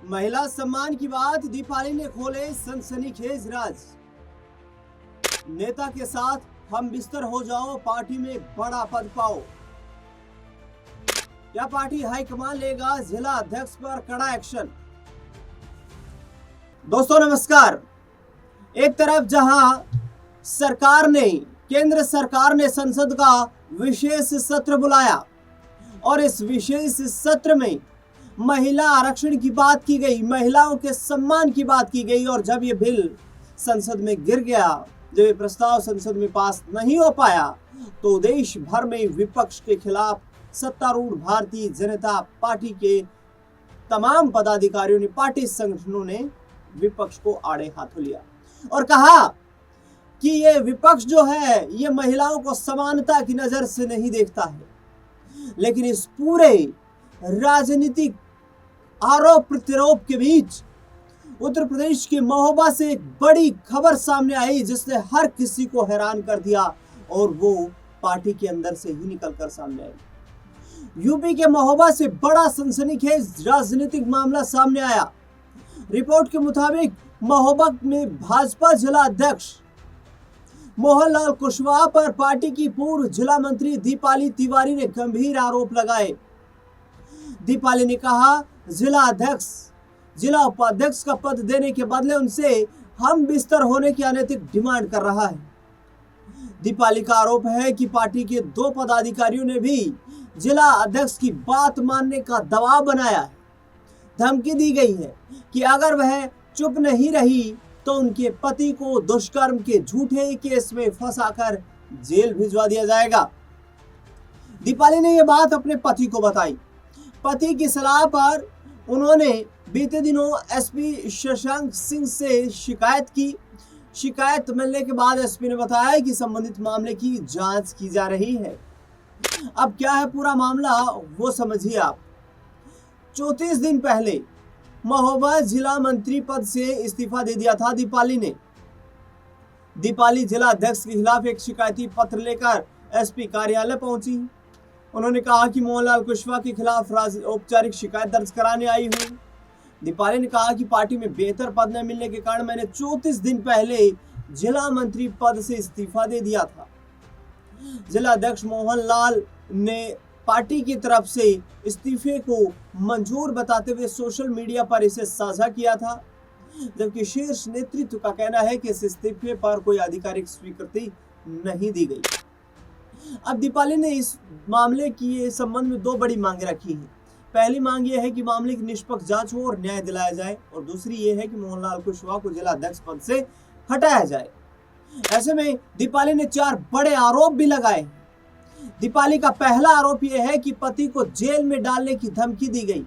महिला सम्मान की बात, दीपाली ने खोले सनसनीखेज राज। नेता के साथ हम बिस्तर हो जाओ, पार्टी में बड़ा पद पाओ। क्या पार्टी हाईकमान लेगा जिला अध्यक्ष पर कड़ा एक्शन? दोस्तों नमस्कार। एक तरफ जहां केंद्र सरकार ने संसद का विशेष सत्र बुलाया और इस विशेष सत्र में महिला आरक्षण की बात की गई, महिलाओं के सम्मान की बात की गई, और जब ये बिल संसद में गिर गया, जब ये प्रस्ताव संसद में पास नहीं हो पाया, तो देश भर में विपक्ष के खिलाफ सत्तारूढ़ भारतीय जनता पार्टी के तमाम पदाधिकारियों ने, पार्टी संगठनों ने विपक्ष को आड़े हाथों लिया और कहा कि ये विपक्ष जो है ये महिलाओं को समानता की नजर से नहीं देखता है। लेकिन इस पूरे राजनीतिक आरोप प्रत्यारोप के बीच उत्तर प्रदेश के महोबा से एक बड़ी खबर सामने आई जिसने हर किसी को हैरान कर दिया, और वो पार्टी के अंदर से ही निकलकर सामने आई। यूपी के महोबा से बड़ा सनसनीखेज राजनीतिक मामला सामने आया। रिपोर्ट के मुताबिक महोबा में भाजपा जिला अध्यक्ष मोहनलाल कुशवाहा पर पार्टी की पूर्व जिला मंत्री दीपाली तिवारी ने गंभीर आरोप लगाए। दीपाली ने कहा, जिला उपाध्यक्ष का पद देने के बदले उनसे हम बिस्तर होने की अनैतिक डिमांड कर रहा है। दीपाली का आरोप है कि पार्टी के 2 पदाधिकारियों ने भी जिला अध्यक्ष की बात मानने का दबाव बनाया है। धमकी दी गई है कि अगर वह चुप नहीं रही तो उनके पति को दुष्कर्म के झूठे केस में फंसाकर जेल भिजवा दिया जाएगा। दीपाली ने यह बात अपने पति को बताई। पति की सलाह पर उन्होंने बीते दिनों एसपी शशांक सिंह से शिकायत की। शिकायत मिलने के बाद एसपी ने बताया कि संबंधित मामले की जांच की जा रही है। अब क्या है पूरा मामला वो समझिए आप। 34 दिन पहले महोबा जिला मंत्री पद से इस्तीफा दे दिया था दीपाली ने। दीपाली जिला अध्यक्ष के खिलाफ एक शिकायती पत्र लेकर एसपी कार्यालय पहुंची। उन्होंने कहा कि मोहनलाल कुशवाहा के खिलाफ औपचारिक शिकायत दर्ज कराने आई हूं। दीपाली ने कहा कि पार्टी में बेहतर पद न मिलने के कारण मैंने 34 दिन पहले जिला मंत्री पद से इस्तीफा दे दिया था। जिला अध्यक्ष मोहनलाल ने पार्टी की तरफ से इस्तीफे को मंजूर बताते हुए सोशल मीडिया पर इसे साझा किया था, जबकि शीर्ष नेतृत्व का कहना है कि इस इस्तीफे पर कोई आधिकारिक स्वीकृति नहीं दी गई। अब दीपाली ने इस मामले की संबंध में 2 बड़ी मांगे रखी हैं। पहली मांग यह है कि मामले की निष्पक्ष जांच हो और न्याय दिलाया जाए, और दूसरी ये है कि मोहनलाल कुशवाहा को जिला अध्यक्ष पद से हटाया जाए। ऐसे में दीपाली ने 4 बड़े आरोप भी लगाए। दीपाली का पहला आरोप यह है कि पति को जेल में डालने की धमकी दी गई।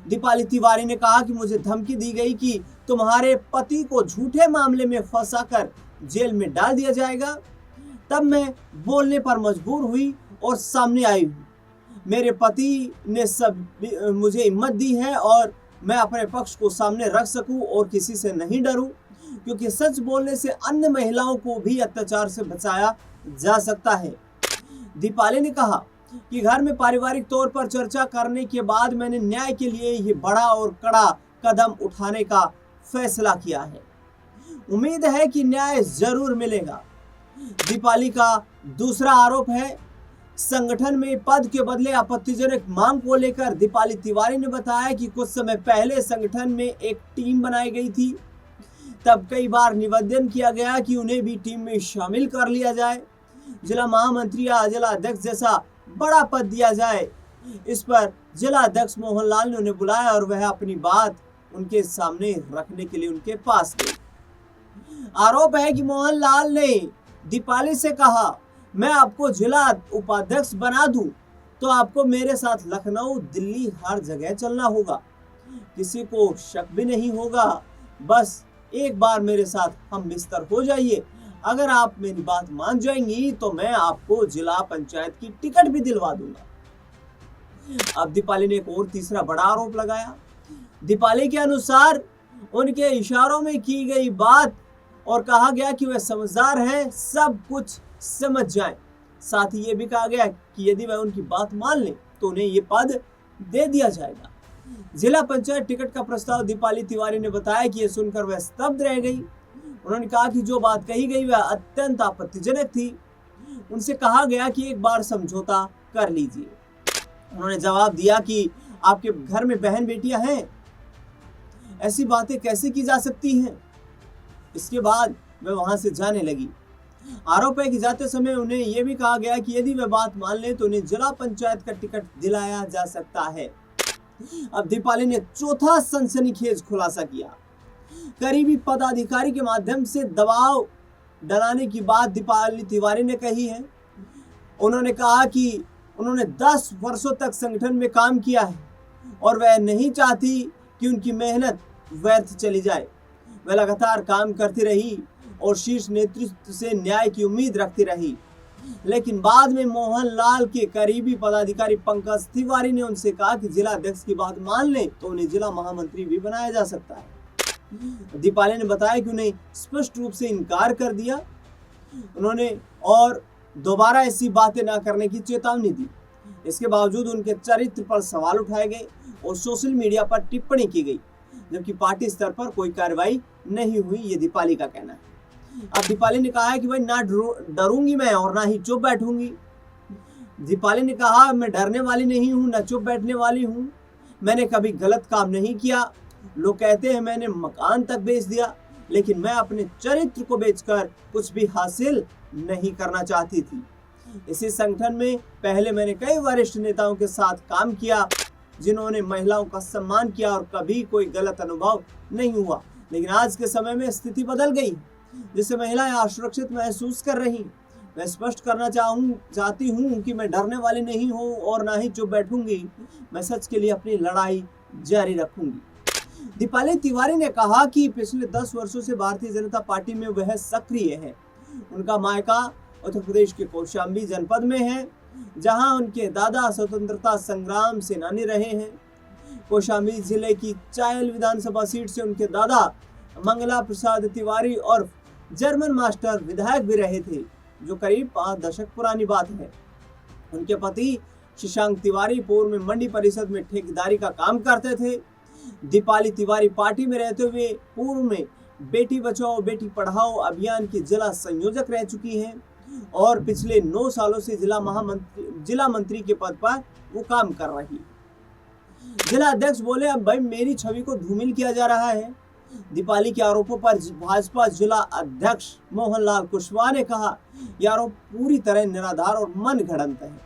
दीपाली तिवारी ने कहा कि मुझे धमकी दी गई कि तुम्हारे पति को झूठे मामले में फंसाकर जेल में डाल दिया जाएगा। तब मैं बोलने पर मजबूर हुई और सामने आई हूँ। मेरे पति ने मुझे हिम्मत दी है और मैं अपने पक्ष को सामने रख सकूं और किसी से नहीं डरूं, क्योंकि सच बोलने से अन्य महिलाओं को भी अत्याचार से बचाया जा सकता है। दीपाली ने कहा कि घर में पारिवारिक तौर पर चर्चा करने के बाद मैंने न्याय के लिए ये बड़ा और कड़ा कदम उठाने का फैसला किया है। उम्मीद है कि न्याय जरूर मिलेगा। दीपाली का दूसरा आरोप है संगठन में पद के बदले आपत्तिजनक मांग को लेकर। दीपाली तिवारी ने बताया कि कुछ समय पहले संगठन में एक टीम बनाई गई थी। तब कई बार निवेदन किया गया कि उन्हें भी टीम में शामिल कर लिया जाए, जिला महामंत्री या जिला अध्यक्ष जैसा बड़ा पद दिया जाए। इस पर जिला अध्यक्ष मोहनलाल ने उन्हें बुलाया और वह अपनी बात उनके सामने रखने के लिए उनके पास गए। आरोप है कि मोहनलाल ने दीपाली से कहा, मैं आपको जिला उपाध्यक्ष बना दूं तो आपको मेरे साथ लखनऊ, दिल्ली हर जगह चलना होगा। किसी को शक भी नहीं होगा। बस एक बार मेरे साथ हम बिस्तर हो जाइए। अगर आप मेरी बात मान जाएंगी तो मैं आपको जिला पंचायत की टिकट भी दिलवा दूंगा। अब दीपाली ने एक और तीसरा बड़ा आरोप लगाया। दीपाली के अनुसार उनके इशारों में की गई बात और कहा गया कि वह समझदार हैं, सब कुछ समझ जाएं। साथ ही ये भी कहा गया कि यदि वह उनकी बात मान लें तो उन्हें ये पद दे दिया जाएगा। जिला पंचायत टिकट का प्रस्ताव दीपाली तिवारी ने बताया कि यह सुनकर वह स्तब्ध रह गई। उन्होंने कहा कि जो बात कही गई वह अत्यंत आपत्तिजनक थी। उनसे कहा गया कि एक बार समझौता कर लीजिए। उन्होंने जवाब दिया कि आपके घर में बहन बेटियां हैं, ऐसी बातें कैसे की जा सकती हैं। इसके बाद वह वहां से जाने लगी। आरोप है कि जाते समय उन्हें यह भी कहा गया कि यदि वह बात मान ले तो उन्हें जिला पंचायत का टिकट दिलाया जा सकता है। अब दीपाली ने चौथा सनसनीखेज खुलासा किया। करीबी पदाधिकारी के माध्यम से दबाव डलाने की बात दीपाली तिवारी ने कही है। उन्होंने कहा कि उन्होंने 10 वर्षों तक संगठन में काम किया है और वह नहीं चाहती कि उनकी मेहनत व्यर्थ चली जाए। वह लगातार काम करती रही और शीर्ष नेतृत्व से न्याय की उम्मीद रखती रही, लेकिन बाद में मोहन लाल के करीबी पदाधिकारी पंकज तिवारी ने उनसे कहा कि जिला अध्यक्ष की बात मान लें तो उन्हें जिला महामंत्री भी बनाया जा सकता है। दीपाली ने बताया कि उन्हें स्पष्ट रूप से इनकार कर दिया उन्होंने और दोबारा ऐसी बातें न करने की चेतावनी दी। इसके बावजूद उनके चरित्र पर सवाल उठाए गए और सोशल मीडिया पर टिप्पणी की गई, जबकि पार्टी स्तर पर कोई कार्रवाई नहीं हुई, ये दीपाली का कहना है। अब दीपाली ने कहा है कि भाई ना डरूंगी मैं और ना ही चुप बैठूंगी। दीपाली ने कहा मैं डरने वाली नहीं हूं, ना चुप बैठने वाली हूं। मैंने कभी गलत काम नहीं किया। लोग कहते हैं मैंने मकान तक बेच दिया, लेकिन मैं अपने चरित्र को बेचकर कुछ भी हासिल नहीं करना चाहती थी। इसी संगठन में पहले मैंने कई वरिष्ठ नेताओं के साथ काम किया जिन्होंने महिलाओं का सम्मान किया और कभी कोई गलत अनुभव नहीं हुआ, लेकिन आज के समय में स्थिति बदल गई जिससे महिलाएं असुरक्षित महसूस कर रही। मैं स्पष्ट करना चाहती हूँ कि मैं डरने वाली नहीं हूँ और ना ही चुप बैठूंगी। मैं सच के लिए अपनी लड़ाई जारी रखूंगी। दीपाली तिवारी ने कहा कि पिछले 10 वर्षों से भारतीय जनता पार्टी में वह सक्रिय है। उनका मायका उत्तर प्रदेश के कौशाम्बी जनपद में है, जहां उनके दादा स्वतंत्रता संग्राम सेनानी रहे हैं। कौशाम्बी जिले की चायल विधानसभा सीट से उनके दादा मंगला प्रसाद तिवारी और जर्मन मास्टर विधायक भी रहे थे, जो करीब 5 दशक पुरानी बात है। उनके पति शशांक तिवारी पूर्व में मंडी परिषद में ठेकेदारी का काम करते थे। दीपाली तिवारी पार्टी में रहते हुए पूर्व में बेटी बचाओ बेटी पढ़ाओ अभियान की जिला संयोजक रह चुकी हैं और पिछले 9 सालों से जिला मंत्री के पद पर वो काम कर रही है। जिला अध्यक्ष बोले अब भाई मेरी छवि को धूमिल किया जा रहा है। दीपाली के आरोपों पर भाजपा जिला अध्यक्ष मोहनलाल कुशवाहा ने कहा यह आरोप पूरी तरह निराधार और मनगढ़ंत है।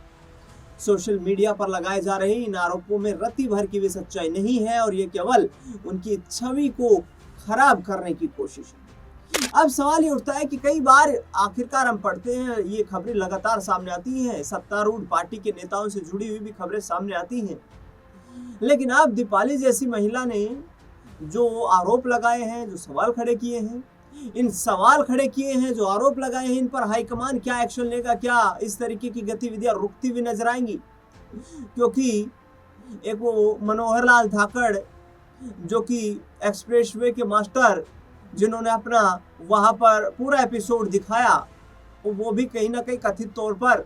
सोशल मीडिया पर लगाए जा रहे इन आरोपों में रत्ती भर की भी सच्चाई नहीं है और ये केवल उनकी छवि को खराब करने की कोशिश है। अब सवाल ये उठता है कि कई बार आखिरकार हम पढ़ते हैं ये खबरें लगातार सामने आती हैं, सत्तारूढ़ पार्टी के नेताओं से जुड़ी हुई भी खबरें सामने आती हैं, लेकिन अब दीपाली जैसी महिला ने जो आरोप लगाए हैं, जो सवाल खड़े किए हैं, इन सवाल खड़े किए हैं, जो आरोप लगाए हैं, इन पर हाईकमान क्या एक्शन लेगा? क्या इस तरीके की गतिविधियां रुकती हुई नजर आएंगी? क्योंकि एक वो मनोहर लाल धाकड़ जो कि एक्सप्रेसवे के मास्टर जिन्होंने अपना वहां पर पूरा एपिसोड दिखाया, वो भी कहीं ना कहीं कथित तौर पर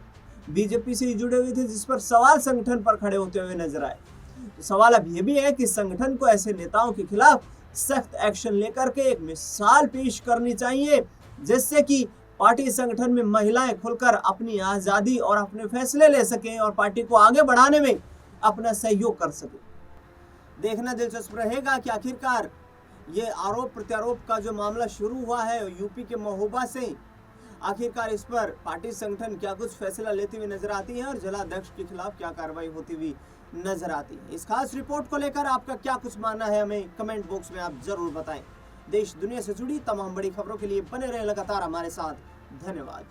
बीजेपी से जुड़े हुए थे, जिस पर सवाल संगठन पर खड़े होते हुए नजर आए। तो सवाल अब ये भी है कि संगठन को ऐसे नेताओं के खिलाफ सख्त एक्शन लेकर के एक मिसाल पेश करनी चाहिए, जिससे कि पार्टी संगठन में महिलाएं खुलकर अपनी आजादी और अपने फैसले ले सकें और पार्टी को आगे बढ़ाने में अपना सहयोग कर सकें। देखना दिलचस्प रहेगा कि आखिरकार ये आरोप प्रत्यारोप का जो मामला शुरू हुआ है यूपी के महोबा से, आखिरकार इस पर पार्टी संगठन क्या कुछ फैसला लेती हुई नजर आती है और जिला अध्यक्ष के खिलाफ क्या कार्रवाई होती हुई नजर आती है। इस खास रिपोर्ट को लेकर आपका क्या कुछ मानना है, हमें कमेंट बॉक्स में आप जरूर बताएं। देश दुनिया से जुड़ी तमाम बड़ी खबरों के लिए बने रहे लगातार हमारे साथ। धन्यवाद।